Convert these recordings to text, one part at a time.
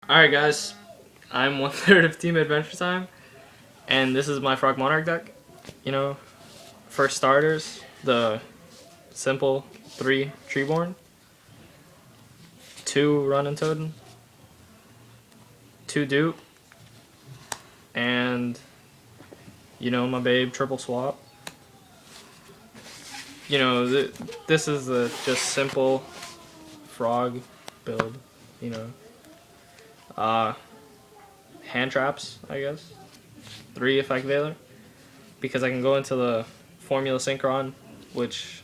Alright guys, I'm one third of Team Adventure Time, and this is my Frog Monarch deck. You know, for starters, the simple 3 Treeborn, 2 Run and Toad, 2 Dupe, and, my babe, triple swap. This is the just simple frog build, you know. Hand traps, I guess. 3 Effect Veiler, because I can go into the Formula Synchron, which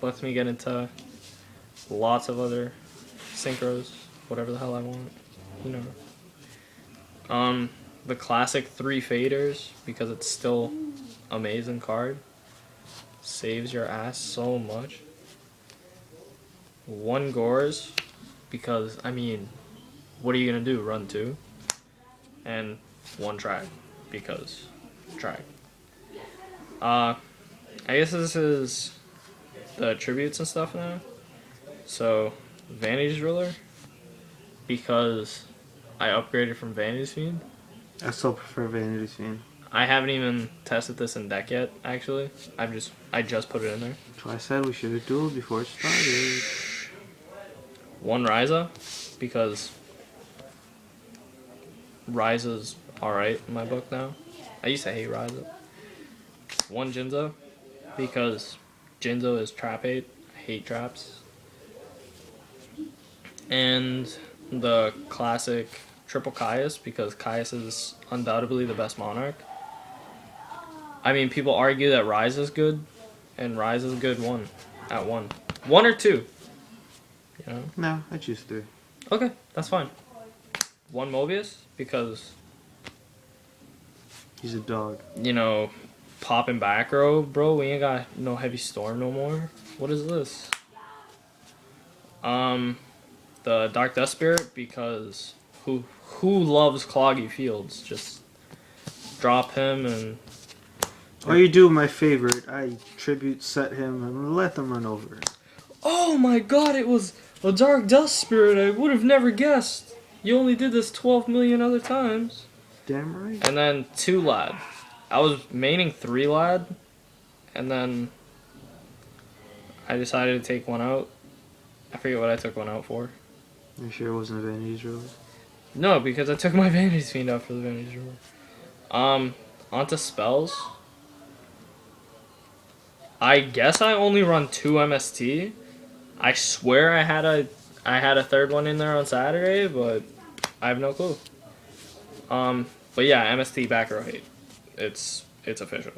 lets me get into lots of other synchros, whatever the hell I want, you know. The classic 3 Faders, because it's still amazing card. Saves your ass so much. 1 Gores, because, I mean, what are you gonna do, run 2? And 1 Track, because Track. I guess this is the tributes and stuff now. So, Vanity's Ruler, because I upgraded from Vanity's Fiend. I still prefer Vanity's Fiend. I haven't even tested this in deck yet, actually. I just put it in there. That's why I said we should have dueled before it started. 1 Ryza, because Ryza's alright in my book now. I used to hate Ryza. 1 Jinzo, because Jinzo is trap hate. I hate traps. And the classic triple Caius, because Caius is undoubtedly the best Monarch. I mean, people argue that Rise is good, and Rise is good at 1. 1 or 2. You know? No, I choose 3. Okay, that's fine. 1 Mobius, because, He's a dog. popping back row, bro, we ain't got no Heavy Storm no more. What is this? The Dark Dust Spirit, because who loves Cloggy Fields? Just drop him and... Or you do my favorite. I tribute set him and let them run over. Oh my god, it was a Dark Dust Spirit. I would have never guessed. You only did this 12 million other times. Damn right. And then 2 Lad. I was maining 3 Lad, and then I decided to take 1 out. I forget what I took 1 out for. You sure it wasn't a Vanity's Ruler? No, because I took my Vanity's Fiend out for the Vanity's Ruler. Onto spells. I guess I only run 2 MST. I swear I had a 3rd one in there on Saturday, but I have no clue. But yeah, MST back row hate. It's official.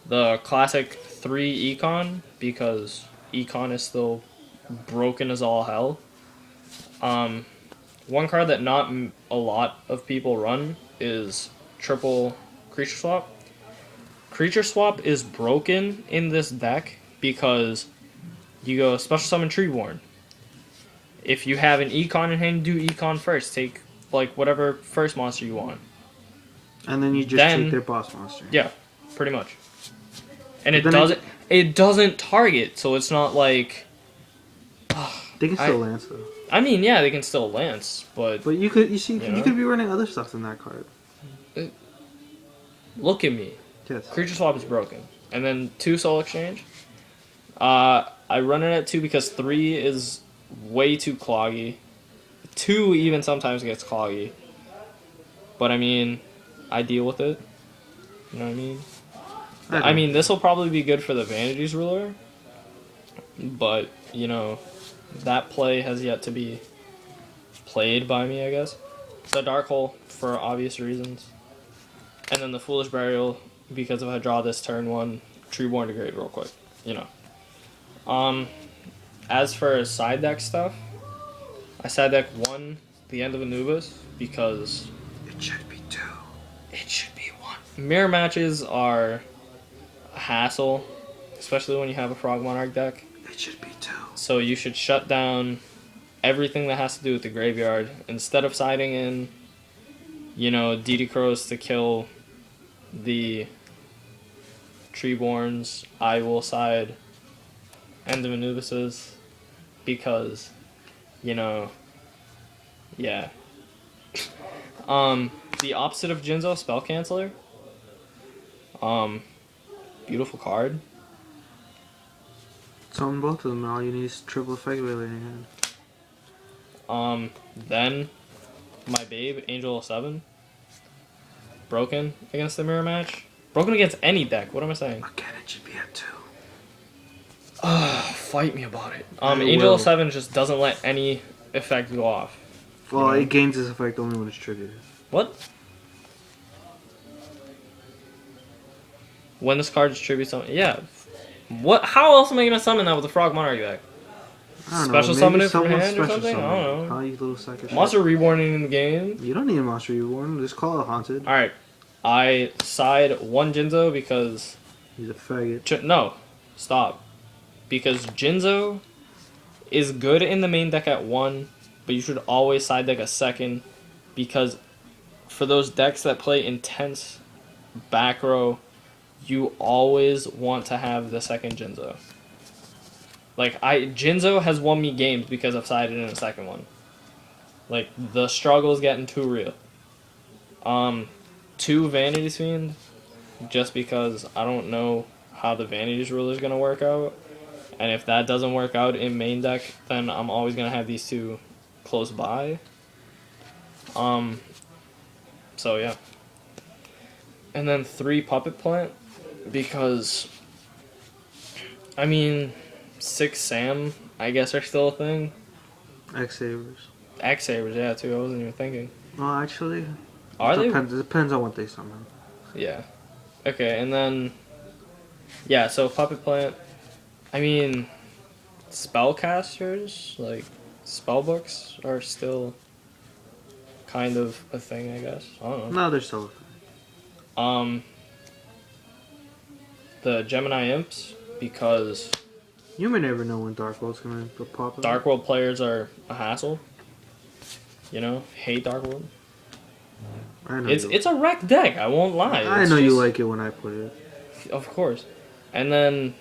The classic 3 Econ, because Econ is still broken as all hell. 1 card that not a lot of people run is triple Creature Swap. Creature Swap is broken in this deck because you go Special Summon Treeborn. If you have an Econ in hand, do Econ first. Take, whatever first monster you want. And then you just take their boss monster. Yeah, pretty much. And it doesn't target, so it's not like... They can still lance, though. I mean, yeah, they can still lance, but... But you could be running other stuff than that card. Look at me. Yes. Creature Swap is broken. And then 2 Soul Exchange. I run it at 2 because 3 is way too cloggy. 2 even sometimes gets cloggy. But I mean, I deal with it. You know what I mean? I mean, this will probably be good for the Vanity's Ruler. But, that play has yet to be played by me, I guess. The Dark Hole, for obvious reasons. And then the Foolish Burial, because if I draw this turn 1, Treeborn to grade real quick, As for side deck stuff, I side deck 1, the End of Anubis, because... It should be 2. It should be 1. Mirror matches are a hassle, especially when you have a Frog Monarch deck. It should be 2. So you should shut down everything that has to do with the graveyard. Instead of siding in, DD Crows to kill the Treeborns, I will side End of Anubises because, yeah. The opposite of Jinzo, Spell Canceller. Um, Beautiful card. Summon both of them, and all you need is triple effect wailer in your hand. Then my babe, Angel of 7. Broken against the mirror match. Broken against any deck. What am I saying? Again, it should be at 2. Fight me about it. I Angel will. of 7 just doesn't let any effect go off. Well, You know? it gains this effect only when it's triggered. What? When this card distributes something. Yeah. What? How else am I gonna summon that with a Frog Monarch deck? I don't Special know. summon Maybe it from someone hand or special something? I summon don't it. know. Huh, you little sack of shit. Monster Reborning in the game. You don't need a Monster Reborn. Just call it Haunted. Alright. I side one Jinzo because... He's a faggot. No. Stop. Because Jinzo is good in the main deck at 1, but you should always side deck a second, because for those decks that play intense back row, you always want to have the second Jinzo. Like, Jinzo has won me games because I've sided in a second one. Like, the struggle's getting too real. 2 Vanity's Fiend, just because I don't know how the Vanity's rule is going to work out. And if that doesn't work out in main deck, then I'm always going to have these 2 close by. So yeah. And then 3 Puppet Plant, because, I mean, 6 Sam, I guess, are still a thing. X-Sabers. X-Sabers, yeah, too. I wasn't even thinking. Well, actually, Are they? it depends on what they summon. Yeah. Okay, and then, yeah, so Puppet Plant, I mean, spellcasters, like, spellbooks are still kind of a thing, I guess. I don't know. No, they're still. The Gemini Imps, because You may never know when Dark World's gonna pop up. Dark World players are a hassle. You know, hate Dark World. I know It's a wrecked deck, I won't lie. I It's know you just- like it when I play it. Of course. And then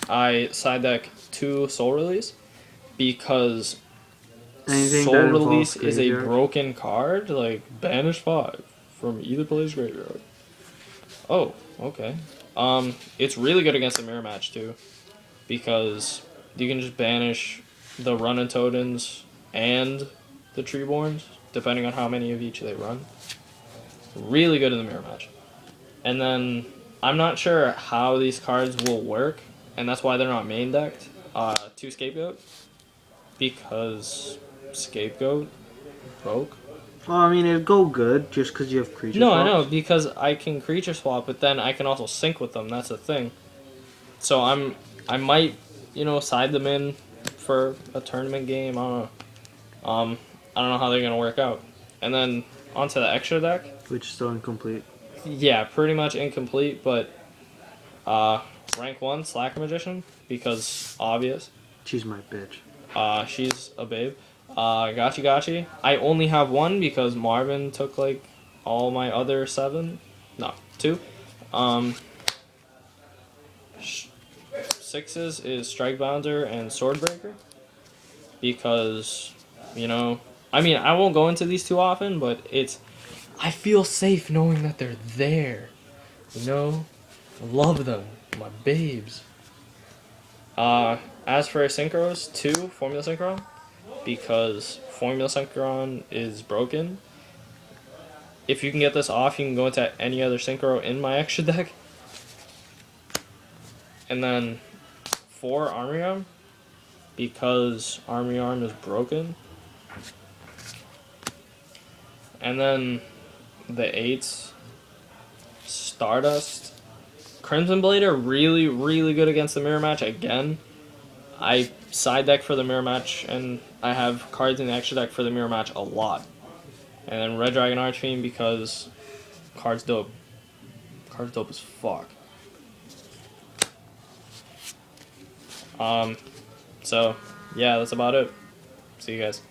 I side deck 2 Soul Release, because Anything Soul that involves Release is a graveyard. broken card, like banish 5 from either player's graveyard. Oh, okay. It's really good against the mirror match too, because you can just banish the Run and Totens and the Treeborns, depending on how many of each they run. Really good in the mirror match. And then I'm not sure how these cards will work, and that's why they're not main decked. 2 Scapegoat, because Scapegoat broke. Well, I mean, it'd go good just because you have creatures. No, I know, because I can creature swap, but then I can also sync with them. That's the thing. So I might, side them in for a tournament game. I don't know. I don't know how they're gonna work out. And then onto the extra deck. Which is still incomplete. Yeah, pretty much incomplete, but rank 1 Slacker Magician, because obvious. She's my bitch. She's a babe. Gotchi. I only have 1 because Marvin took like all my other 7. No, 2. 6s is Strike Bounder and Swordbreaker, because, I mean, I won't go into these too often, but I feel safe knowing that they're there. I love them, my babes. As for Synchros, 2 Formula Synchron, because Formula Synchron is broken. If you can get this off, you can go into any other Synchro in my extra deck. And then 4 Armory Arm, because Armory Arm is broken. And then the 8s, Stardust. Crimson Blade are really, really good against the mirror match again. I side deck for the mirror match, and I have cards in the extra deck for the mirror match a lot. And then Red Dragon Archfiend, because card's dope. Card's dope as fuck. So, yeah, that's about it. See you guys.